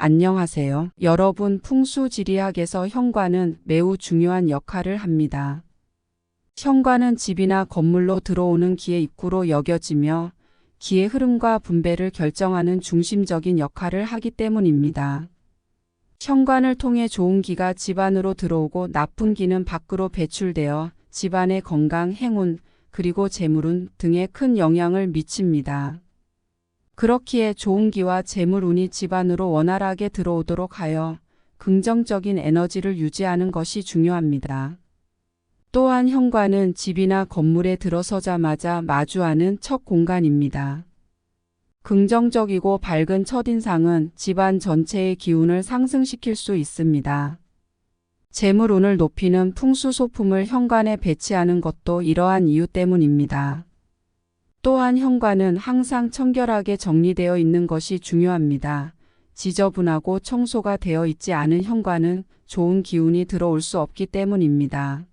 안녕하세요. 여러분, 풍수지리학에서 현관은 매우 중요한 역할을 합니다. 현관은 집이나 건물로 들어오는 기의 입구로 여겨지며 기의 흐름과 분배를 결정하는 중심적인 역할을 하기 때문입니다. 현관을 통해 좋은 기가 집 안으로 들어오고 나쁜 기는 밖으로 배출되어 집안의 건강, 행운, 그리고 재물운 등에 큰 영향을 미칩니다. 그렇기에 좋은 기와 재물운이 집 안으로 원활하게 들어오도록 하여 긍정적인 에너지를 유지하는 것이 중요합니다. 또한 현관은 집이나 건물에 들어서자마자 마주하는 첫 공간입니다. 긍정적이고 밝은 첫인상은 집안 전체의 기운을 상승시킬 수 있습니다. 재물운을 높이는 풍수소품을 현관에 배치하는 것도 이러한 이유 때문입니다. 또한 현관은 항상 청결하게 정리되어 있는 것이 중요합니다. 지저분하고 청소가 되어 있지 않은 현관은 좋은 기운이 들어올 수 없기 때문입니다.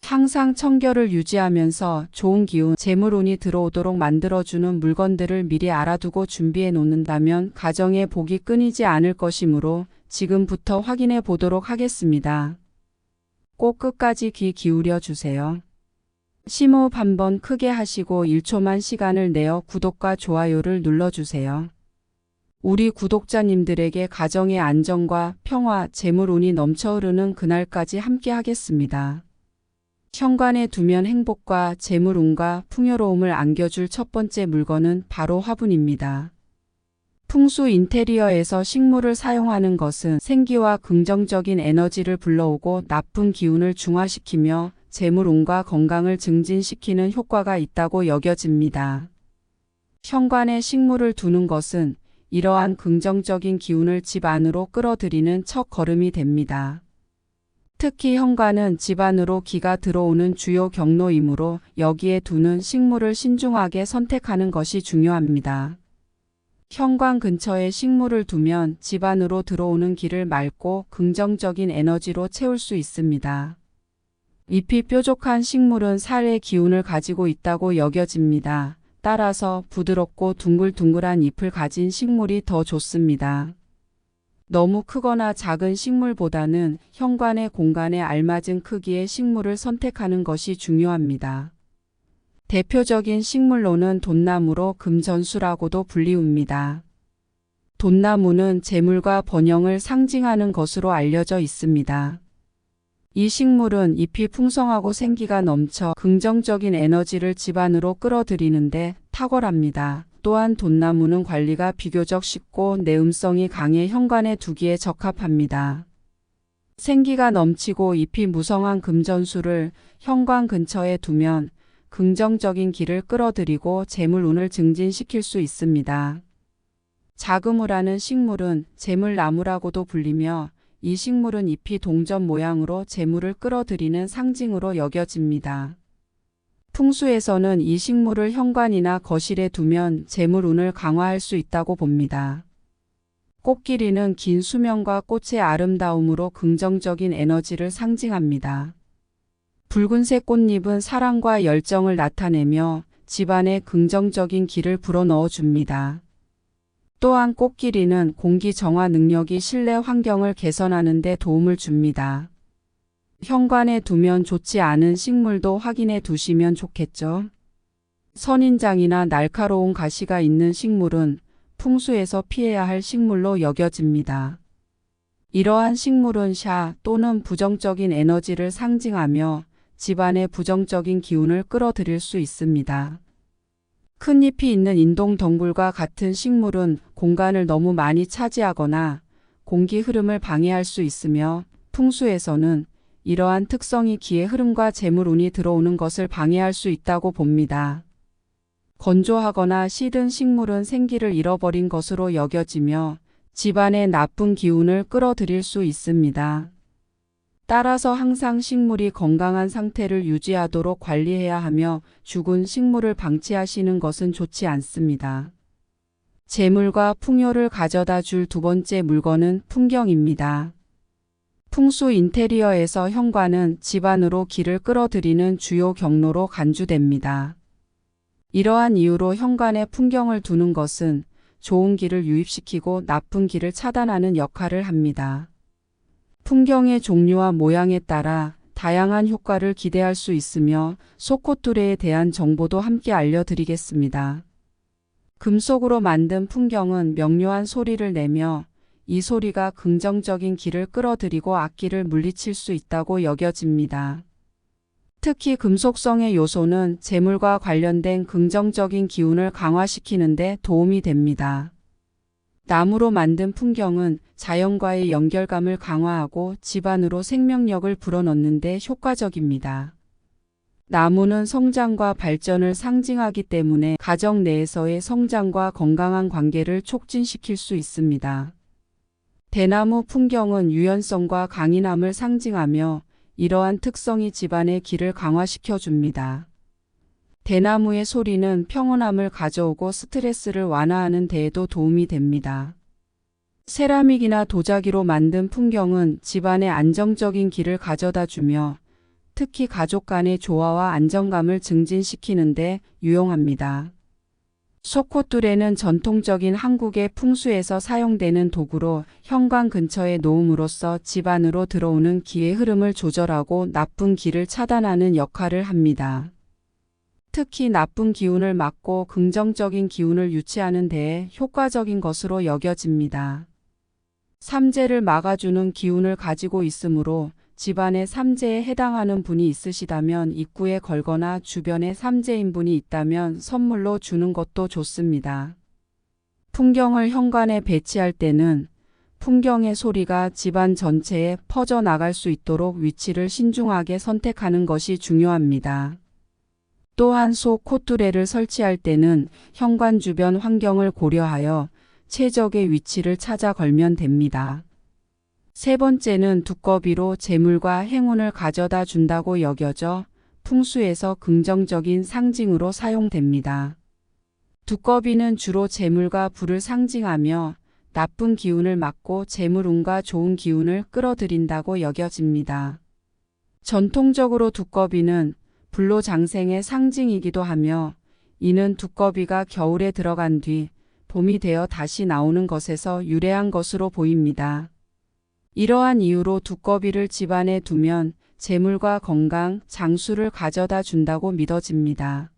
항상 청결을 유지하면서 좋은 기운, 재물운이 들어오도록 만들어주는 물건들을 미리 알아두고 준비해 놓는다면 가정의 복이 끊이지 않을 것이므로 지금부터 확인해 보도록 하겠습니다. 꼭 끝까지 귀 기울여 주세요. 심호흡 한번 크게 하시고 1초만 시간을 내어 구독과 좋아요를 눌러주세요. 우리 구독자님들에게 가정의 안정과 평화, 재물운이 넘쳐 흐르는 그날까지 함께 하겠습니다. 현관에 두면 행복과 재물운과 풍요로움을 안겨줄 첫 번째 물건은 바로 화분입니다. 풍수 인테리어에서 식물을 사용하는 것은 생기와 긍정적인 에너지를 불러오고 나쁜 기운을 중화시키며 재물운과 건강을 증진시키는 효과가 있다고 여겨집니다. 현관에 식물을 두는 것은 이러한 긍정적인 기운을 집 안으로 끌어들이는 첫 걸음이 됩니다. 특히 현관은 집 안으로 기가 들어오는 주요 경로이므로 여기에 두는 식물을 신중하게 선택하는 것이 중요합니다. 현관 근처에 식물을 두면 집 안으로 들어오는 기를 맑고 긍정적인 에너지로 채울 수 있습니다. 잎이 뾰족한 식물은 살의 기운을 가지고 있다고 여겨집니다. 따라서 부드럽고 둥글둥글한 잎을 가진 식물이 더 좋습니다. 너무 크거나 작은 식물보다는 현관의 공간에 알맞은 크기의 식물을 선택하는 것이 중요합니다. 대표적인 식물로는 돈나무로 금전수라고도 불리웁니다. 돈나무는 재물과 번영을 상징하는 것으로 알려져 있습니다. 이 식물은 잎이 풍성하고 생기가 넘쳐 긍정적인 에너지를 집 안으로 끌어들이는데 탁월합니다. 또한 돈나무는 관리가 비교적 쉽고 내음성이 강해 현관에 두기에 적합합니다. 생기가 넘치고 잎이 무성한 금전수를 현관 근처에 두면 긍정적인 기를 끌어들이고 재물운을 증진시킬 수 있습니다. 자그무라는 식물은 재물나무라고도 불리며 이 식물은 잎이 동전 모양으로 재물을 끌어들이는 상징으로 여겨집니다. 풍수에서는 이 식물을 현관이나 거실에 두면 재물운을 강화할 수 있다고 봅니다. 꽃길이는 긴 수명과 꽃의 아름다움으로 긍정적인 에너지를 상징합니다. 붉은색 꽃잎은 사랑과 열정을 나타내며 집안에 긍정적인 기를 불어넣어 줍니다. 또한 꽃길이는 공기 정화 능력이 실내 환경을 개선하는 데 도움을 줍니다. 현관에 두면 좋지 않은 식물도 확인해 두시면 좋겠죠. 선인장이나 날카로운 가시가 있는 식물은 풍수에서 피해야 할 식물로 여겨집니다. 이러한 식물은 샤 또는 부정적인 에너지를 상징하며 집안의 부정적인 기운을 끌어들일 수 있습니다. 큰 잎이 있는 인동덩굴과 같은 식물은 공간을 너무 많이 차지하거나 공기 흐름을 방해할 수 있으며 풍수에서는 이러한 특성이 기의 흐름과 재물운이 들어오는 것을 방해할 수 있다고 봅니다. 건조하거나 시든 식물은 생기를 잃어버린 것으로 여겨지며 집안의 나쁜 기운을 끌어들일 수 있습니다. 따라서 항상 식물이 건강한 상태를 유지하도록 관리해야 하며 죽은 식물을 방치하시는 것은 좋지 않습니다. 재물과 풍요를 가져다 줄 두 번째 물건은 풍경입니다. 풍수 인테리어에서 현관은 집 안으로 기를 끌어들이는 주요 경로로 간주됩니다. 이러한 이유로 현관에 풍경을 두는 것은 좋은 기를 유입시키고 나쁜 기를 차단하는 역할을 합니다. 풍경의 종류와 모양에 따라 다양한 효과를 기대할 수 있으며 소코뚜레에 대한 정보도 함께 알려드리겠습니다. 금속으로 만든 풍경은 명료한 소리를 내며 이 소리가 긍정적인 기를 끌어들이고 악기를 물리칠 수 있다고 여겨집니다. 특히 금속성의 요소는 재물과 관련된 긍정적인 기운을 강화시키는 데 도움이 됩니다. 나무로 만든 풍경은 자연과의 연결감을 강화하고 집 안으로 생명력을 불어넣는 데 효과적입니다. 나무는 성장과 발전을 상징하기 때문에 가정 내에서의 성장과 건강한 관계를 촉진시킬 수 있습니다. 대나무 풍경은 유연성과 강인함을 상징하며 이러한 특성이 집안의 기를 강화시켜 줍니다. 대나무의 소리는 평온함을 가져오고 스트레스를 완화하는 데에도 도움이 됩니다. 세라믹이나 도자기로 만든 풍경은 집안에 안정적인 기를 가져다 주며 특히 가족 간의 조화와 안정감을 증진시키는 데 유용합니다. 소코뚜레는 전통적인 한국의 풍수에서 사용되는 도구로 현관 근처에 놓음으로써 집 안으로 들어오는 기의 흐름을 조절하고 나쁜 기를 차단하는 역할을 합니다. 특히 나쁜 기운을 막고 긍정적인 기운을 유치하는 데에 효과적인 것으로 여겨집니다. 삼재를 막아주는 기운을 가지고 있으므로 집안에 삼재에 해당하는 분이 있으시다면 입구에 걸거나 주변에 삼재인 분이 있다면 선물로 주는 것도 좋습니다. 풍경을 현관에 배치할 때는 풍경의 소리가 집안 전체에 퍼져나갈 수 있도록 위치를 신중하게 선택하는 것이 중요합니다. 또한 소코뚜레를 설치할 때는 현관 주변 환경을 고려하여 최적의 위치를 찾아 걸면 됩니다. 세 번째는 두꺼비로 재물과 행운을 가져다 준다고 여겨져 풍수에서 긍정적인 상징으로 사용됩니다. 두꺼비는 주로 재물과 불을 상징하며 나쁜 기운을 막고 재물운과 좋은 기운을 끌어들인다고 여겨집니다. 전통적으로 두꺼비는 불로장생의 상징이기도 하며 이는 두꺼비가 겨울에 들어간 뒤 봄이 되어 다시 나오는 것에서 유래한 것으로 보입니다. 이러한 이유로 두꺼비를 집안에 두면 재물과 건강, 장수를 가져다 준다고 믿어집니다.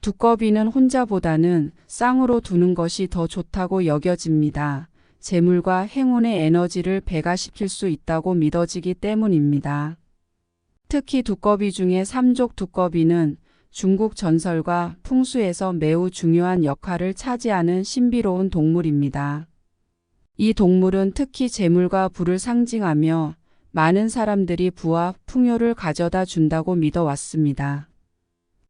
두꺼비는 혼자보다는 쌍으로 두는 것이 더 좋다고 여겨집니다. 재물과 행운의 에너지를 배가시킬 수 있다고 믿어지기 때문입니다. 특히 두꺼비 중에 삼족 두꺼비는 중국 전설과 풍수에서 매우 중요한 역할을 차지하는 신비로운 동물입니다. 이 동물은 특히 재물과 부를 상징하며 많은 사람들이 부와 풍요를 가져다 준다고 믿어왔습니다.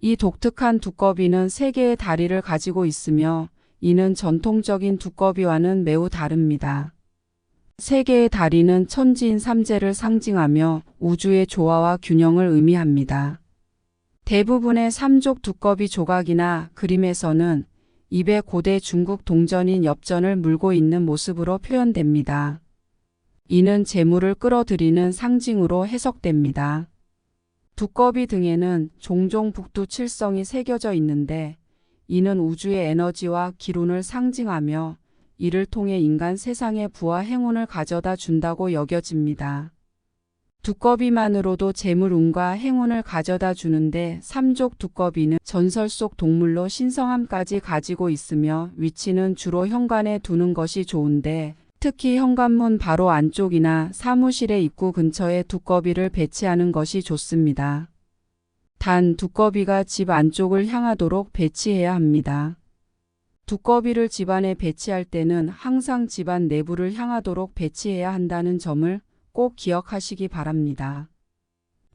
이 독특한 두꺼비는 3개의 다리를 가지고 있으며 이는 전통적인 두꺼비와는 매우 다릅니다. 3개의 다리는 천지인 삼재를 상징하며 우주의 조화와 균형을 의미합니다. 대부분의 삼족 두꺼비 조각이나 그림에서는 입에 고대 중국 동전인 엽전을 물고 있는 모습으로 표현됩니다. 이는 재물을 끌어들이는 상징으로 해석됩니다. 두꺼비 등에는 종종 북두칠성이 새겨져 있는데 이는 우주의 에너지와 기운을 상징하며 이를 통해 인간 세상에 부와 행운을 가져다 준다고 여겨집니다. 두꺼비만으로도 재물운과 행운을 가져다 주는데 삼족 두꺼비는 전설 속 동물로 신성함까지 가지고 있으며 위치는 주로 현관에 두는 것이 좋은데 특히 현관문 바로 안쪽이나 사무실의 입구 근처에 두꺼비를 배치하는 것이 좋습니다. 단 두꺼비가 집 안쪽을 향하도록 배치해야 합니다. 두꺼비를 집안에 배치할 때는 항상 집안 내부를 향하도록 배치해야 한다는 점을 꼭 기억하시기 바랍니다.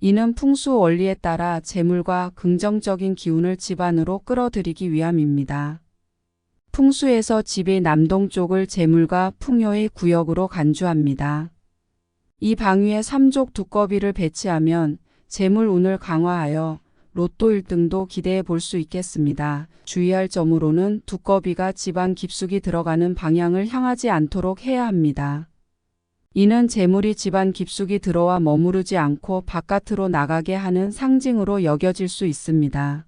이는 풍수 원리에 따라 재물과 긍정적인 기운을 집안으로 끌어들이기 위함입니다. 풍수에서 집의 남동쪽을 재물과 풍요의 구역으로 간주합니다. 이 방위에 삼족 두꺼비를 배치하면 재물운을 강화하여 로또 1등도 기대해 볼 수 있겠습니다. 주의할 점으로는 두꺼비가 집안 깊숙이 들어가는 방향을 향하지 않도록 해야 합니다. 이는 재물이 집안 깊숙이 들어와 머무르지 않고 바깥으로 나가게 하는 상징으로 여겨질 수 있습니다.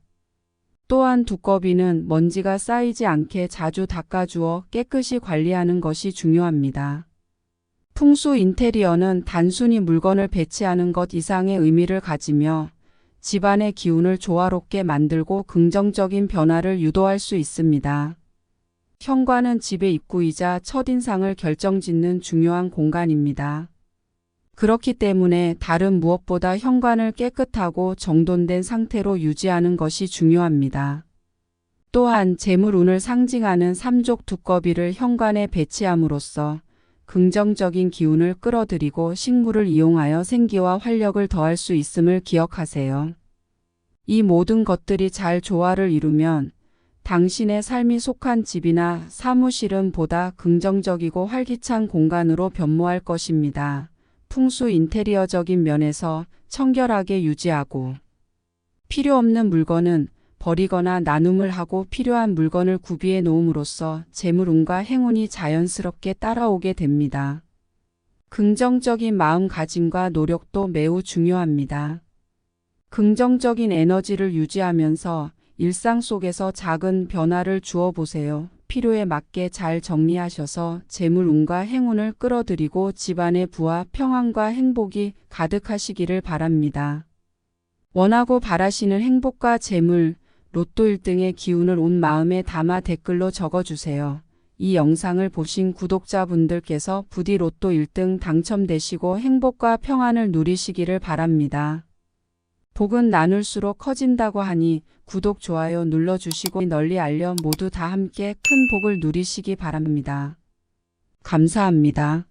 또한 두꺼비는 먼지가 쌓이지 않게 자주 닦아주어 깨끗이 관리하는 것이 중요합니다. 풍수 인테리어는 단순히 물건을 배치하는 것 이상의 의미를 가지며 집안의 기운을 조화롭게 만들고 긍정적인 변화를 유도할 수 있습니다. 현관은 집의 입구이자 첫인상을 결정짓는 중요한 공간입니다. 그렇기 때문에 다른 무엇보다 현관을 깨끗하고 정돈된 상태로 유지하는 것이 중요합니다. 또한 재물운을 상징하는 삼족 두꺼비를 현관에 배치함으로써 긍정적인 기운을 끌어들이고 식물을 이용하여 생기와 활력을 더할 수 있음을 기억하세요. 이 모든 것들이 잘 조화를 이루면 당신의 삶이 속한 집이나 사무실은 보다 긍정적이고 활기찬 공간으로 변모할 것입니다. 풍수 인테리어적인 면에서 청결하게 유지하고 필요 없는 물건은 버리거나 나눔을 하고 필요한 물건을 구비해 놓음으로써 재물운과 행운이 자연스럽게 따라오게 됩니다. 긍정적인 마음가짐과 노력도 매우 중요합니다. 긍정적인 에너지를 유지하면서 일상 속에서 작은 변화를 주어 보세요. 필요에 맞게 잘 정리하셔서 재물운과 행운을 끌어들이고 집안의 부와 평안과 행복이 가득하시기를 바랍니다. 원하고 바라시는 행복과 재물, 로또 1등의 기운을 온 마음에 담아 댓글로 적어주세요. 이 영상을 보신 구독자분들께서 부디 로또 1등 당첨되시고 행복과 평안을 누리시기를 바랍니다. 복은 나눌수록 커진다고 하니 구독, 좋아요 눌러주시고 널리 알려 모두 다 함께 큰 복을 누리시기 바랍니다. 감사합니다.